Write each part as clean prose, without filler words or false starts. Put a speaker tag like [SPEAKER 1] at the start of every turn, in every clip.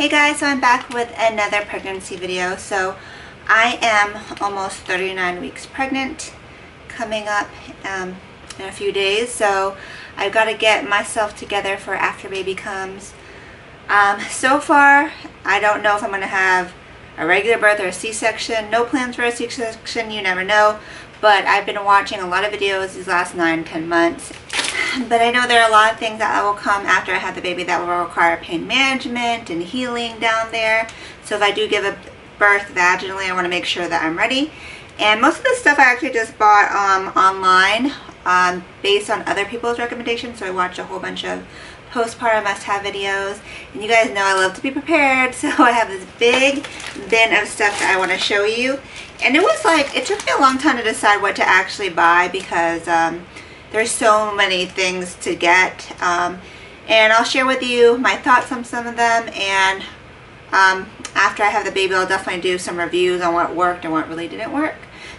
[SPEAKER 1] Hey guys, so I'm back with another pregnancy video. So I am almost 39 weeks pregnant, coming up in a few days. So I've got to get myself together for after baby comes. So far, I don't know if I'm going to have a regular birth or a C-section. No plans for a C-section, you never know. But I've been watching a lot of videos these last 9-10 months. But I know there are a lot of things that will come after I have the baby that will require pain management and healing down there. So if I do give a birth vaginally, I want to make sure that I'm ready. And most of this stuff I actually just bought online based on other people's recommendations. So I watched a whole bunch of postpartum must-have videos. And you guys know I love to be prepared. So I have this big bin of stuff that I want to show you. And it was like, it took me a long time to decide what to actually buy because there's so many things to get, and I'll share with you my thoughts on some of them, and after I have the baby I'll definitely do some reviews on what worked and what really didn't work.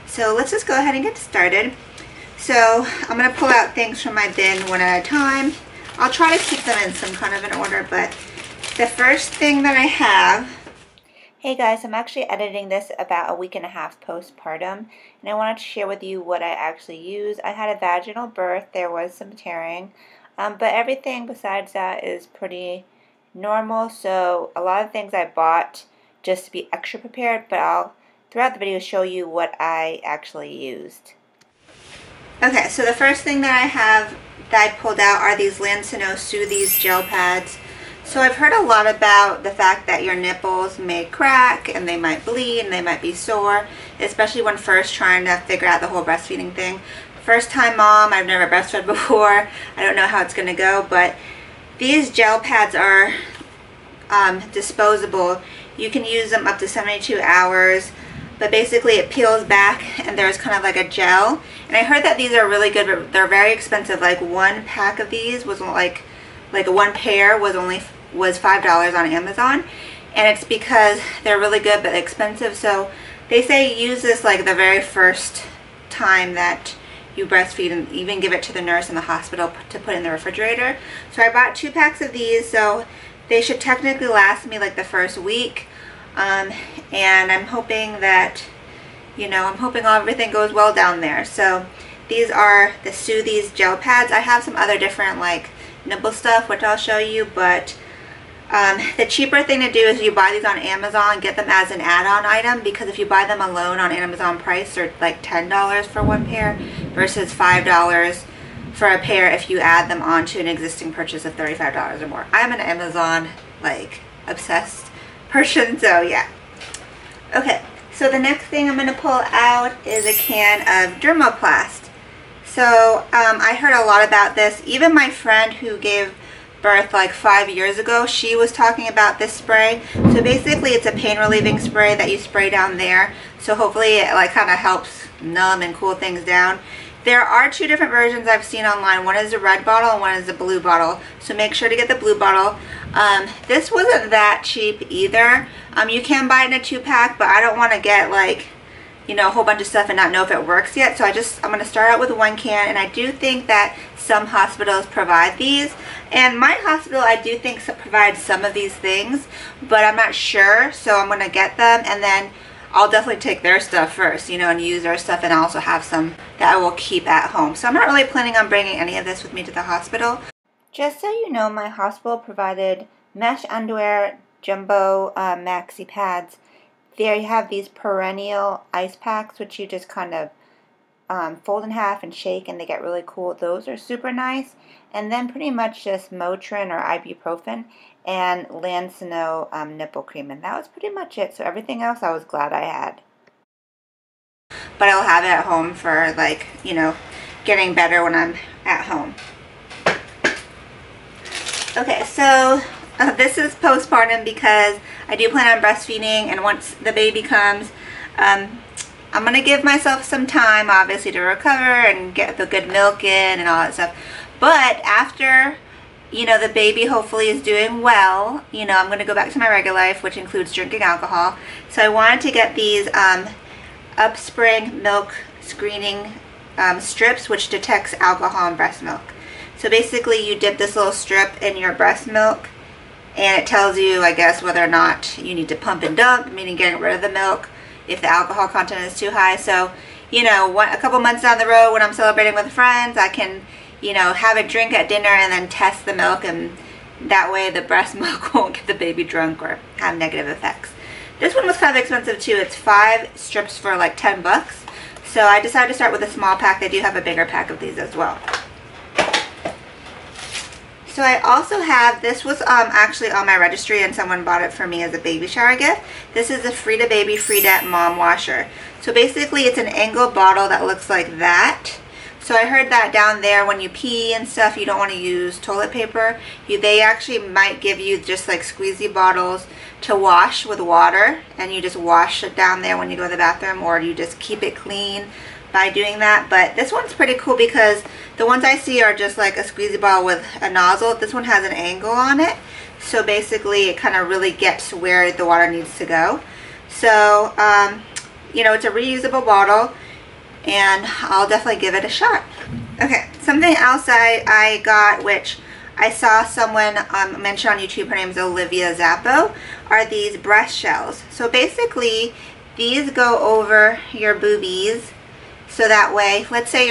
[SPEAKER 1] So let's just go ahead and get started. So I'm going to pull out things from my bin one at a time. I'll try to keep them in some kind of an order, but the first thing that I have... Hey guys, I'm actually editing this about a week and a half postpartum, and I wanted to share with you what I actually use. I had a vaginal birth, there was some tearing, but everything besides that is pretty normal, so a lot of things I bought just to be extra prepared, but I'll, throughout the video, show you what I actually used. Okay, so the first thing that I have that I pulled out are these Lancino Soothes gel pads. So I've heard a lot about the fact that your nipples may crack and they might bleed and they might be sore, especially when first trying to figure out the whole breastfeeding thing. First time mom, I've never breastfed before, I don't know how it's going to go, but these gel pads are disposable. You can use them up to 72 hours, but basically it peels back and there's kind of like a gel. And I heard that these are really good, but they're very expensive. Like one pack of these was like one pair was $5 on Amazon, and it's because they're really good but expensive. So they say use this like the very first time that you breastfeed, and even give it to the nurse in the hospital to put in the refrigerator. So I bought 2 packs of these, so they should technically last me like the first week, and I'm hoping that, you know, I'm hoping everything goes well down there. So these are the Soothes gel pads. I have some other different like nipple stuff which I'll show you, but the cheaper thing to do is you buy these on Amazon, get them as an add-on item, because if you buy them alone on Amazon price, they're like $10 for one pair versus $5 for a pair if you add them onto an existing purchase of $35 or more. I'm an Amazon like obsessed person, so yeah. Okay, so the next thing I'm going to pull out is a can of Dermoplast. So I heard a lot about this. Even my friend who gave birth like 5 years ago, she was talking about this spray. So basically it's a pain relieving spray that you spray down there. So hopefully it like kind of helps numb and cool things down. There are 2 different versions I've seen online. One is the red bottle and one is the blue bottle. So make sure to get the blue bottle. This wasn't that cheap either. You can buy it in a 2-pack, but I don't want to get like, you know, a whole bunch of stuff and not know if it works yet. So I'm going to start out with 1 can, and I do think that some hospitals provide these. And my hospital, I do think provides some of these things, but I'm not sure. So I'm going to get them, and then I'll definitely take their stuff first, you know, and use their stuff, and I also have some that I will keep at home. So I'm not really planning on bringing any of this with me to the hospital. Just so you know, my hospital provided mesh underwear, jumbo maxi pads. There you have these perennial ice packs, which you just kind of fold in half and shake, and they get really cool. Those are super nice. And then pretty much just Motrin or ibuprofen and Lancino nipple cream. And that was pretty much it. So everything else I was glad I had. But I'll have it at home for, like, you know, getting better when I'm at home. Okay, so this is postpartum because I do plan on breastfeeding, and once the baby comes, I'm going to give myself some time, obviously, to recover and get the good milk in and all that stuff. But after, you know, the baby hopefully is doing well, you know, I'm going to go back to my regular life, which includes drinking alcohol. So I wanted to get these Upspring milk screening strips, which detects alcohol in breast milk. So basically you dip this little strip in your breast milk, and it tells you, I guess, whether or not you need to pump and dump, meaning getting rid of the milk if the alcohol content is too high. So, you know, a couple months down the road when I'm celebrating with friends, I can, you know, have a drink at dinner and then test the milk, and that way the breast milk won't get the baby drunk or have negative effects. This one was kind of expensive too. It's 5 strips for like 10 bucks. So I decided to start with a small pack. They do have a bigger pack of these as well. So I also have, this was actually on my registry and someone bought it for me as a baby shower gift. This is the Frida Baby Frida Mom Washer. So basically it's an angled bottle that looks like that. So I heard that down there when you pee and stuff, you don't want to use toilet paper. They actually might give you just like squeezy bottles to wash with water, and you just wash it down there when you go to the bathroom, or you just keep it clean by doing that. But this one's pretty cool because the ones I see are just like a squeezy bottle with a nozzle. This one has an angle on it, so basically it kind of really gets where the water needs to go. So you know, it's a reusable bottle, and I'll definitely give it a shot. Okay, something else I got, which I saw someone mention on YouTube, her name is Olivia Zappo, are these breast shells. So basically these go over your boobies, so that way, let's say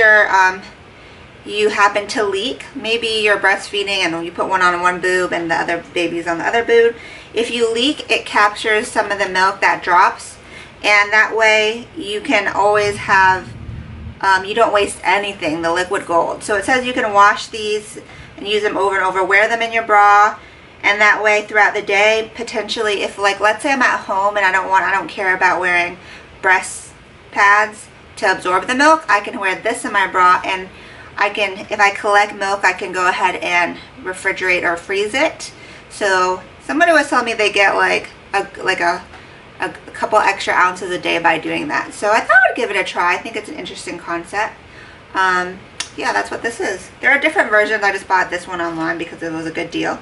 [SPEAKER 1] you happen to leak, maybe you're breastfeeding and you put one on one boob and the other baby's on the other boob. If you leak, it captures some of the milk that drops, and that way you can always have, you don't waste anything, the liquid gold. So it says you can wash these and use them over and over, wear them in your bra, and that way throughout the day, potentially, if like, let's say I'm at home and I don't care about wearing breast pads to absorb the milk, I can wear this in my bra, and I can, if I collect milk, I can go ahead and refrigerate or freeze it. So somebody was telling me they get like a couple extra ounces a day by doing that. So I thought I would give it a try. I think it's an interesting concept. Yeah, that's what this is. There are different versions. I just bought this one online because it was a good deal.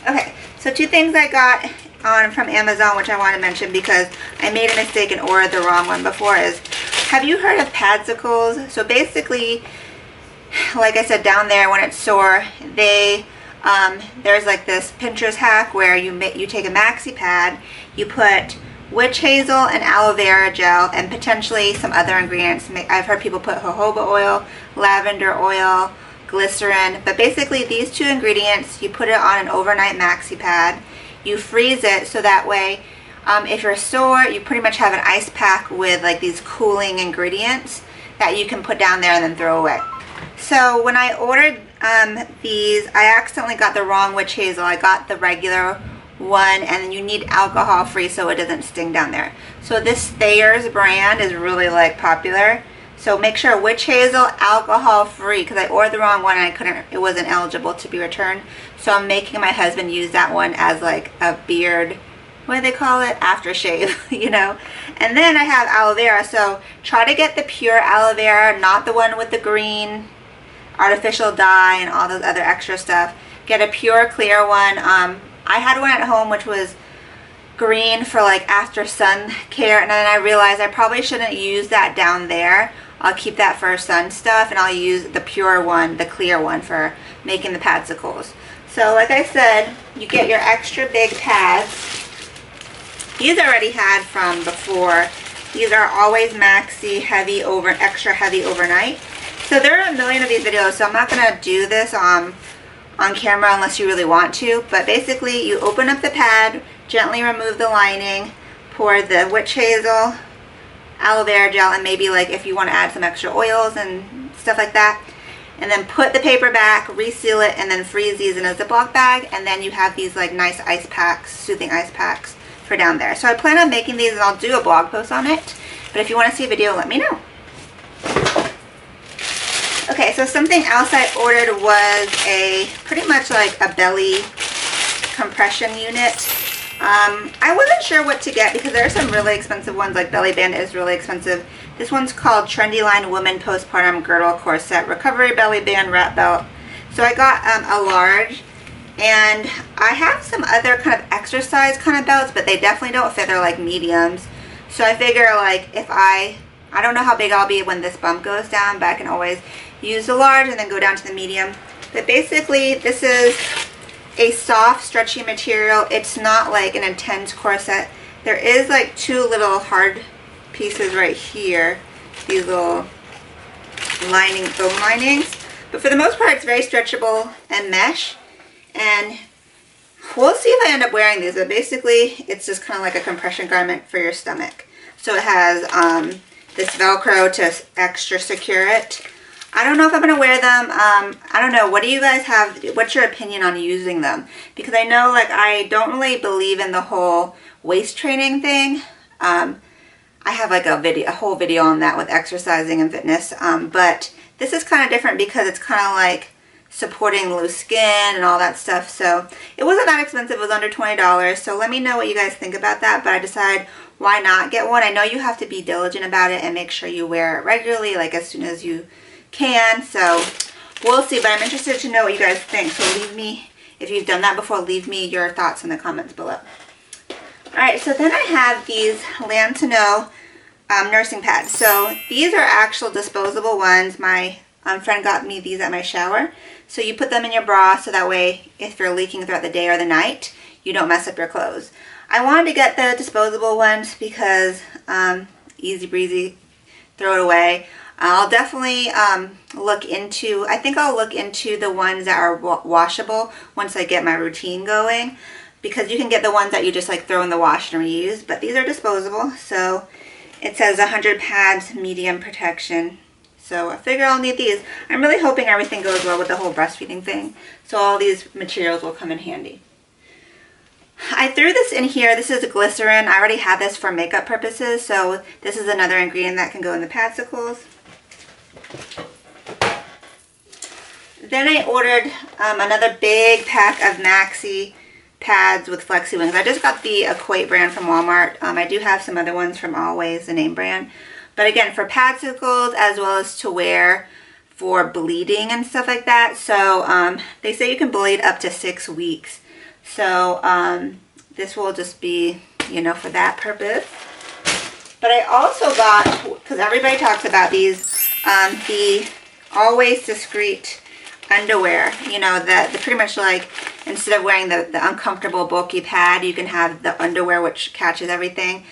[SPEAKER 1] Okay, so 2 things I got from Amazon, which I want to mention because I made a mistake and ordered the wrong one before, is, have you heard of padsicles? So basically, like I said, down there when it's sore, there's like this Pinterest hack where you take a maxi pad, you put witch hazel and aloe vera gel and potentially some other ingredients. I've heard people put jojoba oil, lavender oil, glycerin, but basically these 2 ingredients, you put it on an overnight maxi pad, you freeze it, so that way if you're sore, you pretty much have an ice pack with like these cooling ingredients that you can put down there and then throw away. So when I ordered these, I accidentally got the wrong witch hazel. I got the regular one, and you need alcohol free so it doesn't sting down there. So this Thayer's brand is really like popular, so make sure witch hazel alcohol free, because I ordered the wrong one and it wasn't eligible to be returned. So I'm making my husband use that one as like a beard, what do they call it, aftershave, you know. And then I have aloe vera, so try to get the pure aloe vera, not the one with the green artificial dye and all those other extra stuff. Get a pure clear one. I had one at home which was green for like after sun care, and then I realized I probably shouldn't use that down there. I'll keep that for sun stuff, and I'll use the pure one, the clear one, for making the padsicles. So like I said, you get your extra big pads. These I already had from before. These are always maxi heavy extra heavy overnight. So there are a million of these videos, so I'm not going to do this on camera unless you really want to. But basically, you open up the pad, gently remove the lining, pour the witch hazel, aloe vera gel, and maybe like if you want to add some extra oils and stuff like that. And then put the paper back, reseal it, and then freeze these in a Ziploc bag. And then you have these like nice ice packs, soothing ice packs for down there. So I plan on making these, and I'll do a blog post on it. But if you want to see a video, let me know. Okay, so something else I ordered was pretty much like a belly compression unit. I wasn't sure what to get because there are some really expensive ones, like Belly Band is really expensive. This one's called Trendy Line Woman Postpartum Girdle Corset Recovery Belly Band Wrap Belt. So I got a large, and I have some other kind of exercise kind of belts, but they definitely don't fit. They're like mediums. So I figure like if I don't know how big I'll be when this bump goes down, but I can always use the large and then go down to the medium. But basically, this is a soft, stretchy material. It's not like an intense corset. There is like two little hard pieces right here. These little lining, foam linings. But for the most part, it's very stretchable and mesh. And we'll see if I end up wearing these. But basically, it's just kind of like a compression garment for your stomach. So it has this Velcro to extra secure it. I don't know if I'm going to wear them. I don't know. What do you guys have? What's your opinion on using them? Because I know, like, I don't really believe in the whole waist training thing. I have like a whole video on that with exercising and fitness. But this is kind of different because it's kind of like supporting loose skin and all that stuff. So it wasn't that expensive. It was under $20. So let me know what you guys think about that. But I decided, why not get one? I know you have to be diligent about it and make sure you wear it regularly, like as soon as you can. So we'll see, but I'm interested to know what you guys think. So leave me, if you've done that before, leave me your thoughts in the comments below. Alright, so then I have these Land to Know nursing pads. So these are actual disposable ones. My friend got me these at my shower. So you put them in your bra so that way if you're leaking throughout the day or the night, you don't mess up your clothes. I wanted to get the disposable ones because easy breezy, throw it away. I'll definitely look into, I think I'll look into the ones that are washable once I get my routine going, because you can get the ones that you just like throw in the wash and reuse, but these are disposable. So it says 100 pads, medium protection. So I figure I'll need these. I'm really hoping everything goes well with the whole breastfeeding thing, so all these materials will come in handy. I threw this in here. This is a glycerin. I already have this for makeup purposes, so this is another ingredient that can go in the padsicles. Then I ordered another big pack of maxi pads with flexi wings. I just got the Equate brand from Walmart. I do have some other ones from Always, the name brand. But again, for padsicles as well as to wear for bleeding and stuff like that. So they say you can bleed up to 6 weeks. So this will just be, you know, for that purpose. But I also got, because everybody talks about these, the Always Discreet underwear. You know, the pretty much like, instead of wearing the uncomfortable bulky pad, you can have the underwear which catches everything.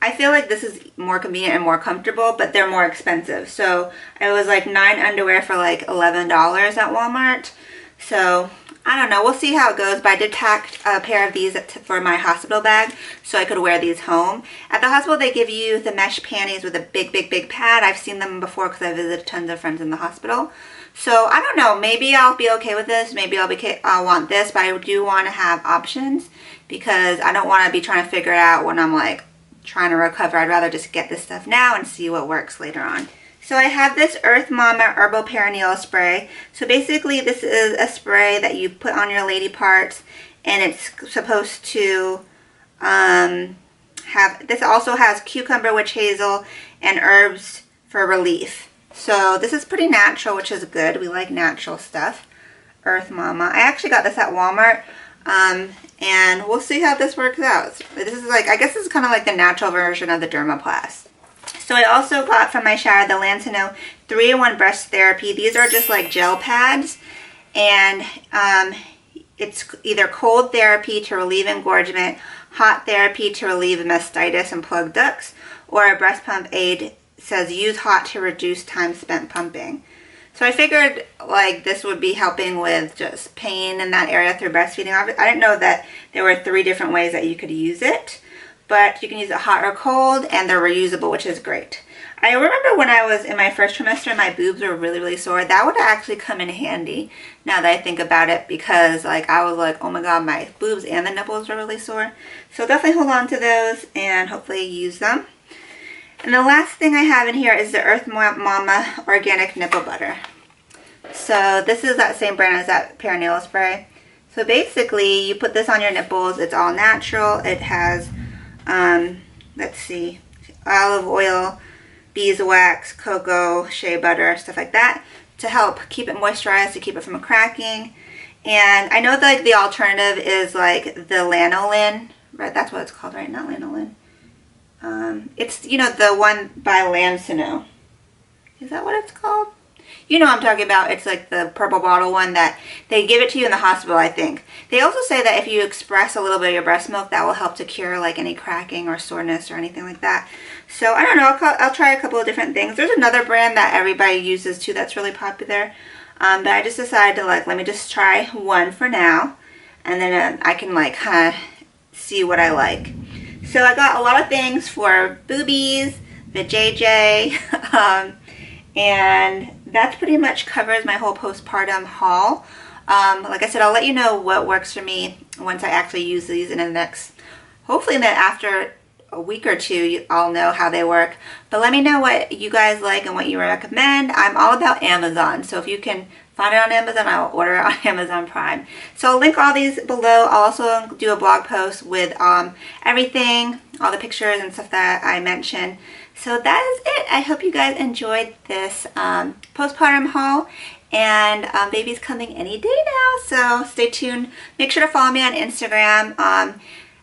[SPEAKER 1] I feel like this is more convenient and more comfortable, but they're more expensive. So it was like 9 underwear for like $11 at Walmart. So I don't know. We'll see how it goes. But I did pack a pair of these for my hospital bag so I could wear these home. At the hospital, they give you the mesh panties with a big, big, big pad. I've seen them before because I visited tons of friends in the hospital. So I don't know. Maybe I'll be okay with this. Maybe I'll want this. But I do want to have options because I don't want to be trying to figure it out when I'm like trying to recover. I'd rather just get this stuff now and see what works later on. So I have this Earth Mama Herbal Perineal Spray. So basically this is a spray that you put on your lady parts, and it's supposed to this also has cucumber, witch hazel, and herbs for relief. So this is pretty natural, which is good. We like natural stuff. Earth Mama. I actually got this at Walmart. And we'll see how this works out. This is like, I guess this is kind of like the natural version of the Dermaplast. So I also got from my shower the Land to Know 3-in-1 Breast Therapy. These are just like gel pads, and it's either cold therapy to relieve engorgement, hot therapy to relieve mastitis and plugged ducts, or a breast pump aid says use hot to reduce time spent pumping. So I figured like this would be helping with just pain in that area through breastfeeding. I didn't know that there were 3 different ways that you could use it. But you can use it hot or cold, and they're reusable, which is great. I remember when I was in my first trimester, my boobs were really, really sore. That would actually come in handy now that I think about it, because like I was like, oh my god, my boobs and the nipples were really sore. So definitely hold on to those and hopefully use them. And the last thing I have in here is the Earth Mama Organic Nipple Butter. So this is that same brand as that perineal spray. So basically, you put this on your nipples. It's all natural. It has let's see, olive oil, beeswax, cocoa, shea butter, stuff like that to help keep it moisturized, to keep it from cracking. And I know that like the alternative is like the lanolin, right? That's what it's called, right? Not lanolin. It's, you know, the one by Land to Know. Is that what it's called? You know what I'm talking about. It's like the purple bottle one that they give it to you in the hospital, I think. They also say that if you express a little bit of your breast milk, that will help to cure like any cracking or soreness or anything like that. So I don't know, I'll try a couple of different things. There's another brand that everybody uses too that's really popular. But I just decided to like, let me just try one for now. And then I can like kind of see what I like. So I got a lot of things for boobies, the JJ, and that's pretty much covers my whole postpartum haul. Like I said, I'll let you know what works for me once I actually use these in the next, hopefully after a week or two, I'll know how they work. But let me know what you guys like and what you recommend. I'm all about Amazon, so if you can find it on Amazon, I will order it on Amazon Prime. So I'll link all these below. I'll also do a blog post with everything, all the pictures and stuff that I mentioned. So that is it. I hope you guys enjoyed this postpartum haul. And baby's coming any day now, so stay tuned. Make sure to follow me on Instagram.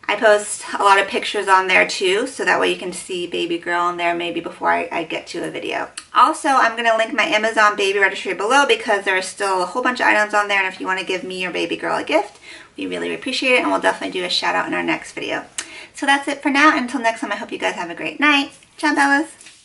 [SPEAKER 1] I post a lot of pictures on there too, so that way you can see baby girl on there maybe before I get to a video. Also, I'm going to link my Amazon baby registry below because there's still a whole bunch of items on there, and if you want to give me or baby girl a gift, we really appreciate it, and we'll definitely do a shout out in our next video. So that's it for now. Until next time, I hope you guys have a great night. Ciao, Bellas.